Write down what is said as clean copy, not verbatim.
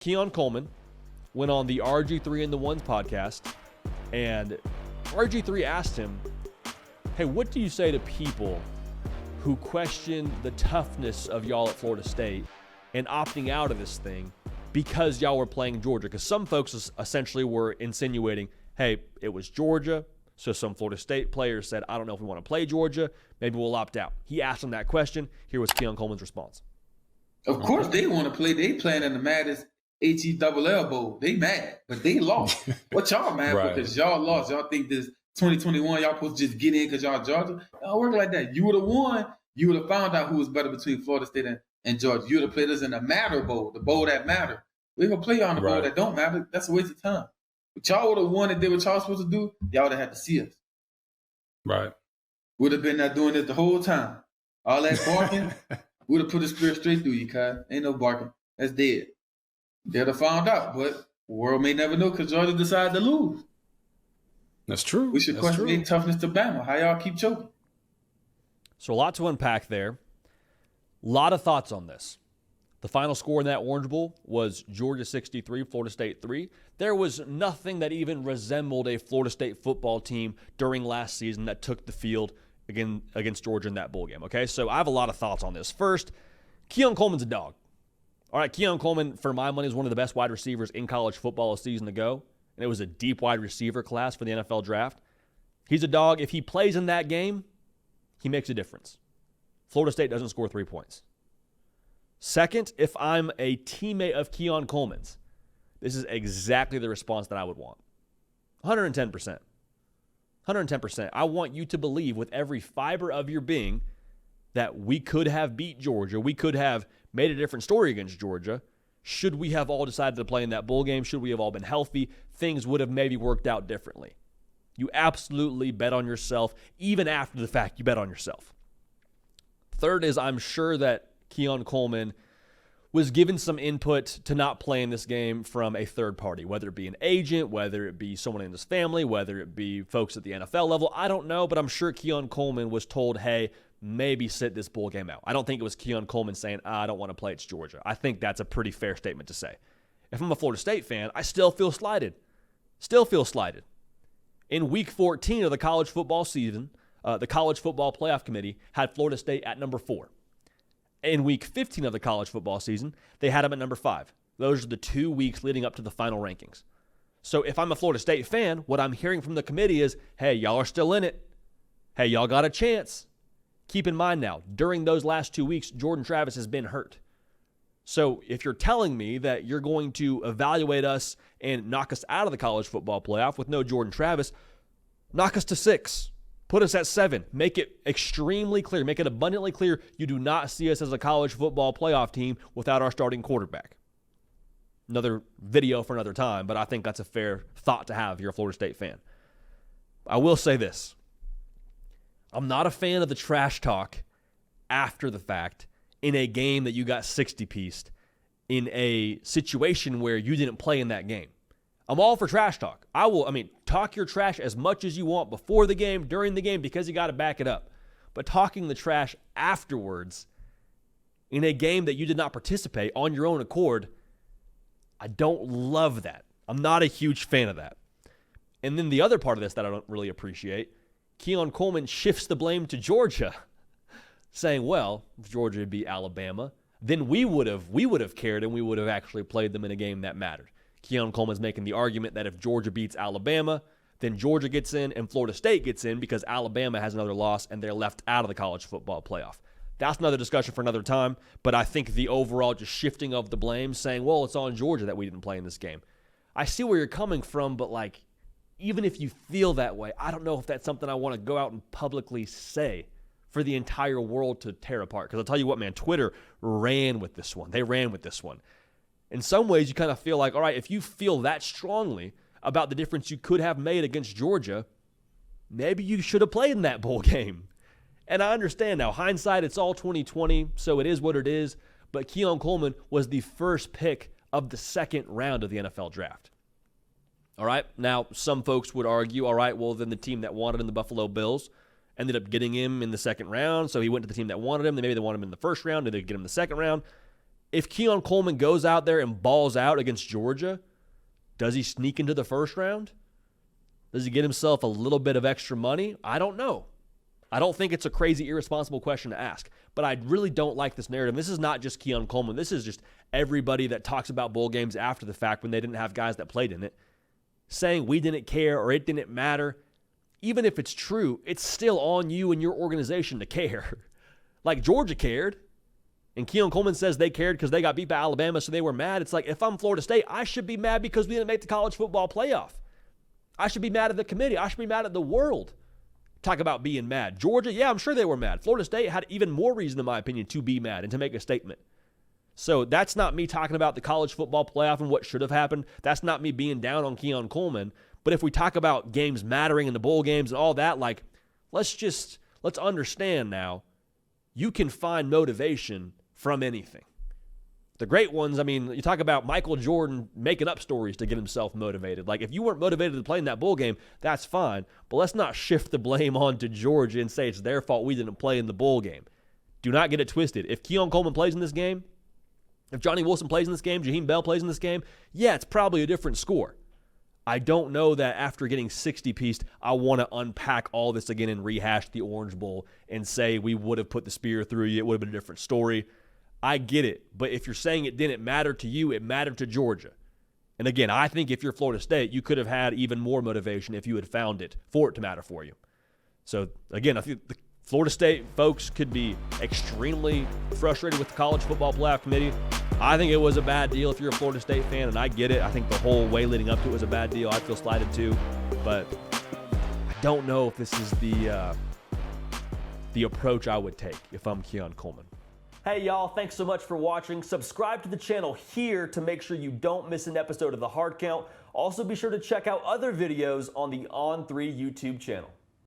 Keon Coleman went on the RG3 and the Ones podcast, and RG3 asked him, hey, what do you say to people who question the toughness of y'all at Florida State and opting out of this thing because y'all were playing Georgia? Because some folks essentially were insinuating, hey, it was Georgia, so some Florida State players said, I don't know if we want to play Georgia, maybe we'll opt out. He asked him that question. Here was Keon Coleman's response. Of course they want to play. They playing in the maddest HELL Bowl. They mad, but they lost. What y'all mad Right. because y'all lost? Y'all think this 2021, y'all supposed to just get in because y'all Georgia? It don't work like that. You would have won. You would have found out who was better between Florida State and Georgia. You would have played us in the Matter Bowl, the bowl that matter. We ain't going to play y'all in the bowl that don't matter. That's a waste of time. But y'all would have won and did what y'all supposed to do. Y'all would have had to see us. Right. Would have been not doing it the whole time. All that barking would have put the spirit straight through you, Kai. Ain't no barking. That's dead. They'd have found out, but the world may never know because Georgia decided to lose. That's true. We should question their toughness to Bama. How y'all keep choking? So a lot to unpack there. A lot of thoughts on this. The final score in that Orange Bowl was Georgia 63, Florida State 3. There was nothing that even resembled a Florida State football team during last season that took the field against Georgia in that bowl game, okay? So I have a lot of thoughts on this. First, Keon Coleman's a dog. All right, Keon Coleman, for my money, is one of the best wide receivers in college football a season ago, and it was a deep wide receiver class for the NFL draft. He's a dog. If he plays in that game, he makes a difference. Florida State doesn't score 3 points. Second, if I'm a teammate of Keon Coleman's, this is exactly the response that I would want. 110%. 110%. I want you to believe with every fiber of your being that we could have beat Georgia. We could have made a different story against Georgia. Should we have all decided to play in that bowl game? Should we have all been healthy? Things would have maybe worked out differently. You absolutely bet on yourself. Even after the fact, you bet on yourself. Third is I'm sure that Keon Coleman was given some input to not play in this game from a third party, whether it be an agent, whether it be someone in his family, whether it be folks at the NFL level. I don't know, but I'm sure Keon Coleman was told, hey, maybe sit this bowl game out. I don't think it was Keon Coleman saying, I don't want to play, it's Georgia. I think that's a pretty fair statement to say. If I'm a Florida State fan, I still feel slighted. Still feel slighted. In week 14 of the college football season, the College Football Playoff Committee had Florida State at number 4. In week 15 of the college football season, they had them at number 5. Those are the 2 weeks leading up to the final rankings. So if I'm a Florida State fan, what I'm hearing from the committee is, hey, y'all are still in it. Hey, y'all got a chance. Keep in mind now, during those last 2 weeks, Jordan Travis has been hurt. So if you're telling me that you're going to evaluate us and knock us out of the college football playoff with no Jordan Travis, knock us to 6. Put us at 7. Make it extremely clear. Make it abundantly clear you do not see us as a college football playoff team without our starting quarterback. Another video for another time, but I think that's a fair thought to have if you're a Florida State fan. I will say this. I'm not a fan of the trash talk after the fact in a game that you got 60-pieced in a situation where you didn't play in that game. I'm all for trash talk. Talk your trash as much as you want before the game, during the game, because you got to back it up. But talking the trash afterwards in a game that you did not participate on your own accord, I don't love that. I'm not a huge fan of that. And then the other part of this that I don't really appreciate, Keon Coleman shifts the blame to Georgia, saying, well, if Georgia beat Alabama, then we would have cared and we would have actually played them in a game that mattered. Keon Coleman's making the argument that if Georgia beats Alabama, then Georgia gets in and Florida State gets in because Alabama has another loss and they're left out of the college football playoff. That's another discussion for another time, but I think the overall just shifting of the blame, saying, well, it's on Georgia that we didn't play in this game. I see where you're coming from, but even if you feel that way, I don't know if that's something I want to go out and publicly say for the entire world to tear apart. Because I'll tell you what, man, Twitter ran with this one. They ran with this one. In some ways, you kind of feel like, all right, if you feel that strongly about the difference you could have made against Georgia, maybe you should have played in that bowl game. And I understand now, hindsight, it's all 2020, so it is what it is. But Keon Coleman was the first pick of the second round of the NFL draft. All right, now some folks would argue, all right, well, then the team that wanted him, the Buffalo Bills, ended up getting him in the second round, so he went to the team that wanted him. Maybe they wanted him in the first round, did they get him in the second round? If Keon Coleman goes out there and balls out against Georgia, does he sneak into the first round? Does he get himself a little bit of extra money? I don't know. I don't think it's a crazy, irresponsible question to ask, but I really don't like this narrative. This is not just Keon Coleman. This is just everybody that talks about bowl games after the fact when they didn't have guys that played in it, saying we didn't care or it didn't matter. Even if it's true, it's still on you and your organization to care. Like Georgia cared, and Keon Coleman says they cared because they got beat by Alabama, so they were mad. It's like, if I'm Florida State, I should be mad because we didn't make the college football playoff. I should be mad at the committee. I should be mad at the world. Talk about being mad. Georgia, yeah, I'm sure they were mad. Florida State had even more reason, in my opinion, to be mad and to make a statement. So that's not me talking about the college football playoff and what should have happened. That's not me being down on Keon Coleman. But if we talk about games mattering and the bowl games and all that, like, let's understand now, you can find motivation from anything. The great ones, I mean, you talk about Michael Jordan making up stories to get himself motivated. Like, if you weren't motivated to play in that bowl game, that's fine. But let's not shift the blame onto Georgia and say it's their fault we didn't play in the bowl game. Do not get it twisted. If Keon Coleman plays in this game, if Johnny Wilson plays in this game, Jaheim Bell plays in this game, yeah, it's probably a different score. I don't know that after getting 60-pieced, I want to unpack all this again and rehash the Orange Bowl and say we would have put the spear through you. It would have been a different story. I get it. But if you're saying it didn't matter to you, it mattered to Georgia. And again, I think if you're Florida State, you could have had even more motivation if you had found it for it to matter for you. So again, I think the Florida State folks could be extremely frustrated with the College Football Playoff Committee. I think it was a bad deal if you're a Florida State fan, and I get it. I think the whole way leading up to it was a bad deal. I feel slighted too, but I don't know if this is the approach I would take if I'm Keon Coleman. Hey y'all, thanks so much for watching. Subscribe to the channel here to make sure you don't miss an episode of The Hard Count. Also be sure to check out other videos on the On3 YouTube channel.